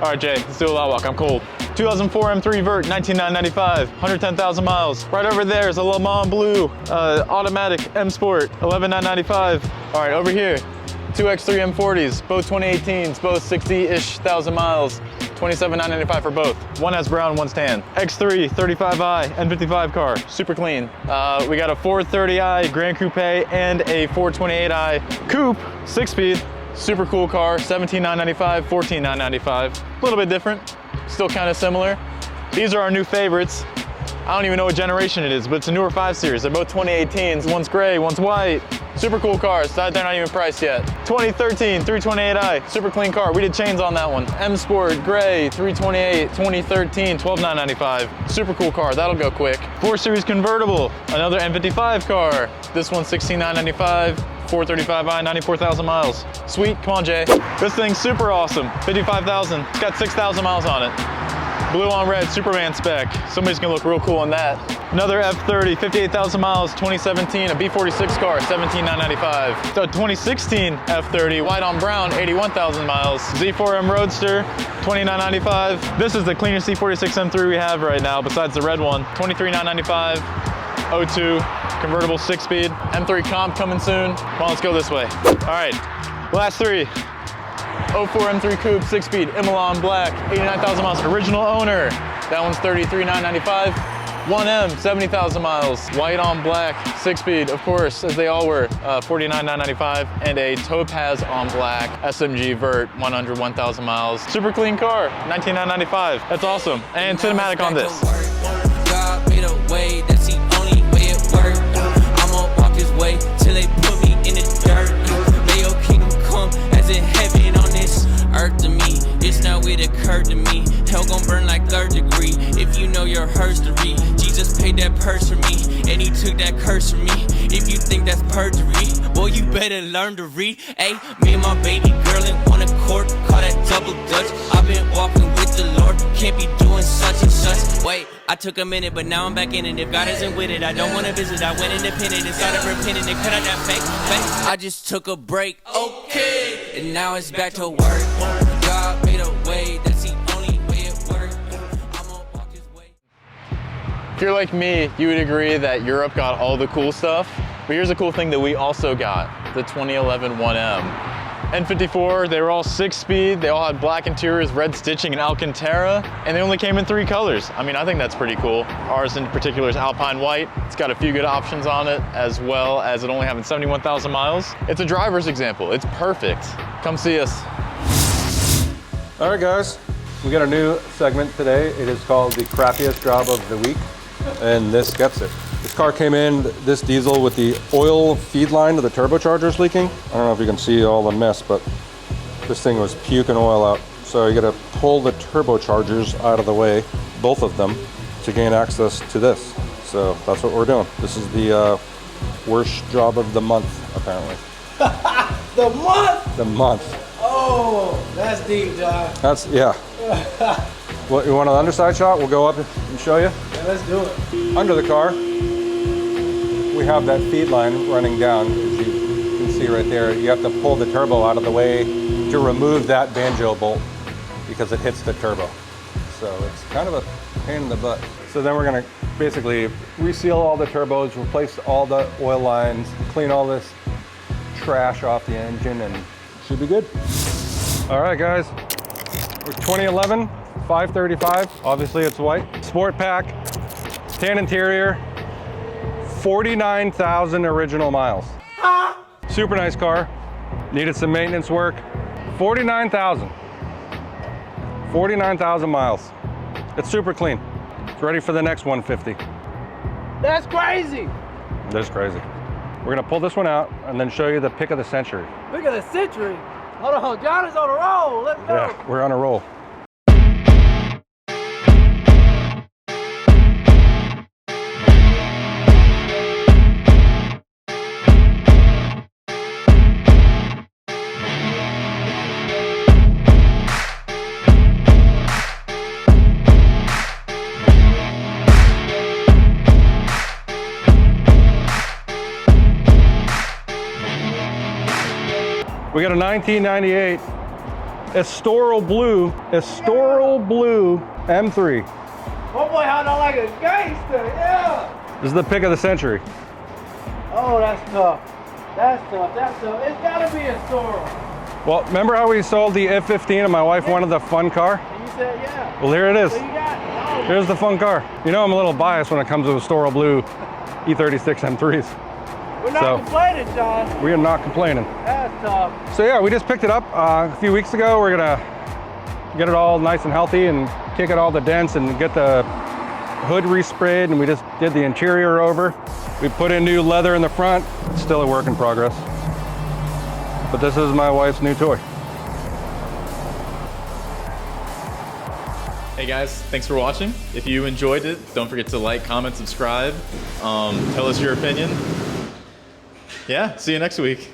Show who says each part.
Speaker 1: All right, Jay, let's do a lot walk. I'm cold. 2004 M3 Vert, 19,995, 110,000 miles. Right over there is a Le Mans Blue automatic M Sport, 11,995. All right, over here, two X3 M40s, both 2018s, both 60-ish thousand miles, 27,995 for both. One has brown, one's tan. X3 35i N55 car, super clean. We got a 430i Grand Coupe and a 428i Coupe, 6-speed. Super cool car, 17,995, 14,995. A little bit different, still kind of similar. These are our new favorites. I don't even know what generation it is, but it's a newer 5 Series. They're both 2018s. One's gray, one's white. Super cool cars. They're not even priced yet. 2013 328i, super clean car. We did chains on that one. M Sport, gray, 328, 2013, 12,995. Super cool car, that'll go quick. 4 Series convertible, another M55 car. This one's 16,995. 435i, 94,000 miles. Sweet, come on Jay. This thing's super awesome, 55,000. It's got 6,000 miles on it. Blue on red, Superman spec. Somebody's gonna look real cool in that. Another F30, 58,000 miles, 2017, a B46 car, 17,995. So 2016 F30, white on brown, 81,000 miles. Z4M Roadster, 29,995. This is the cleanest E36 M3 we have right now, besides the red one. 23,995, 02. Convertible 6-speed, M3 Comp coming soon. Come on, let's go this way. All right, last three. 04 M3 Coupe 6-speed, Imola black, 89,000 miles, original owner. That one's 33,995. 1M, 70,000 miles, white on black, 6-speed, of course, as they all were, 49,995, and a Topaz on black SMG Vert, 101,000 miles. Super clean car, 19,995. That's awesome. And cinematic on this.
Speaker 2: God made a way, that's the only way it works. I'ma walk his way till they put me in the dirt. May your kingdom come as in heaven on this earth to me. It's not what occurred to me. Hell gon' burn like 3rd degree. If you know your herstory, Jesus paid that purse for me, and he took that curse from me. If you think that's perjury, boy, you better learn to read. Ayy, me and my baby girl in one accord, call that double dutch. I've been walking with the Lord, can't be doing such and such. Wait, I took a minute, but now I'm back in it. If God isn't with it, I don't wanna visit. I went independent and started repenting and cut out that fake. I just took a break, okay, and now it's back to work. God made a way, that's the only way it works. I'ma walk his way.
Speaker 1: If you're like me, you would agree that Europe got all the cool stuff, but here's a cool thing that we also got, the 2011 1M. N54, they were all 6-speed, they all had black interiors, red stitching, and Alcantara, and they only came in 3 colors. I mean, I think that's pretty cool. Ours in particular is Alpine White. It's got a few good options on it, as well as it only having 71,000 miles. It's a driver's example, it's perfect. Come see us.
Speaker 3: All right, guys, we got a new segment today. It is called the crappiest job of the week, and this gets it. This car came in, this diesel, with the oil feed line to the turbochargers leaking. I don't know if you can see all the mess, but this thing was puking oil out. So you gotta pull the turbochargers out of the way, both of them, to gain access to this. So that's what we're doing. This is the worst job of the month, apparently.
Speaker 4: The month?
Speaker 3: The month.
Speaker 4: Oh, that's deep, John.
Speaker 3: That's, yeah. What, you want an underside shot? We'll go up and show you.
Speaker 4: Yeah, let's do it.
Speaker 3: Under the car, we have that feed line running down, as you can see right there. You have to pull the turbo out of the way to remove that banjo bolt because it hits the turbo. So it's kind of a pain in the butt. So then we're gonna basically reseal all the turbos, replace all the oil lines, clean all this trash off the engine, and it should be good. All right, guys, it's 2011 535. Obviously it's white. Sport pack, tan interior, 49,000 original miles. Super nice car. Needed some maintenance work. 49,000. 49,000 miles. It's super clean. It's ready for the next 150.
Speaker 4: That's crazy.
Speaker 3: That's crazy. We're gonna pull this one out and then show you the pick of the century.
Speaker 4: Look at the century. Hold on, John is on a roll. Let's go.
Speaker 3: Yeah, we're on a roll. We got a 1998 Estoril Blue M3.
Speaker 4: Oh boy, how not like a gangster, yeah.
Speaker 3: This is the pick of the century.
Speaker 4: Oh, that's tough. That's tough, that's tough. It's gotta be a Estoril.
Speaker 3: Well, remember how we sold the F15 and my wife wanted the fun car?
Speaker 4: And you said, yeah.
Speaker 3: Well, here it is.
Speaker 4: So you got, oh,
Speaker 3: Here's the fun car. You know I'm a little biased when it comes to Estoril Blue E36 M3s.
Speaker 4: we're not complaining, John.
Speaker 3: We are not complaining.
Speaker 4: That's tough.
Speaker 3: So yeah, we just picked it up a few weeks ago. We're gonna get it all nice and healthy and kick it all the dents and get the hood resprayed, and we just did the interior over. We put in new leather in the front. It's still a work in progress. But this is my wife's new toy.
Speaker 1: Hey guys, thanks for watching. If you enjoyed it, don't forget to like, comment, subscribe. Tell us your opinion. Yeah, see you next week.